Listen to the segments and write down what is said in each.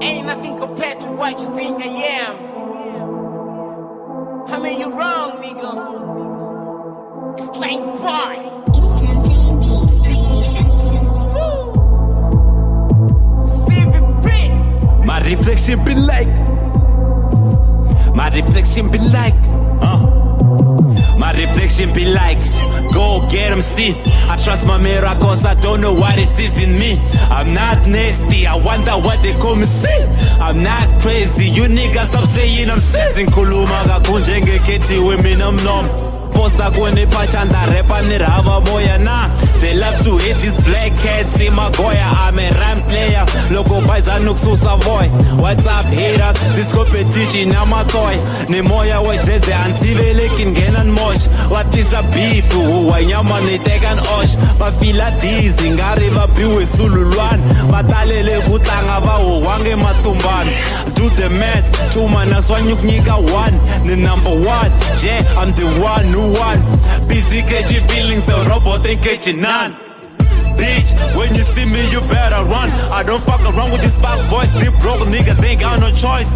Ain't nothing compared to what you think I am. I mean, you're wrong, nigga. It's plain boy. My reflection be like, my reflection be like, my reflection be like, go get him, see. I trust my mirror cause I don't know what it sees in me. I'm not nasty, I wonder what they call me, see. I'm not crazy, you niggas stop saying I'm sensing. Kuluma kakunje ngeketi wemina mnom. Posta kwenye pachanda repa ni rava moya na. They love to hate these black cats in my goya. I'm a rhyme slayer, loco paisa nuksusa boy. What's up hater, this competition I'm a toy. Ni moya weteze antivele kingena mosh. What is a beef, wanyama ni tegan osh. Bafila dizi, ngariva piwe sululwan. Batalele kutanga ba wange matumban. Do the math, chuma na swanyuk nika one. The number one, yeah, I'm the one who won. Busy catching feelings, a robot ain't catching none. Bitch, when you see me, you better run. I don't fuck around with this fuck voice. Deep broke niggas ain't got no choice.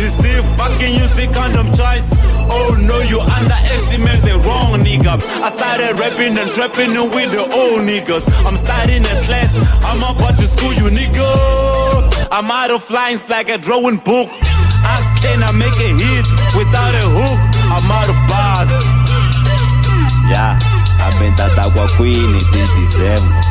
You still fucking use the condom choice. Oh no, you underestimate the wrong nigga. I started rapping and trapping with the old niggas. I'm starting a class, I'm about to school you nigga. I'm out of lines like a drawing book. Ask can I make a hit without a hook? I'm out of bars. Yeah, I've been tata kwa queen in December.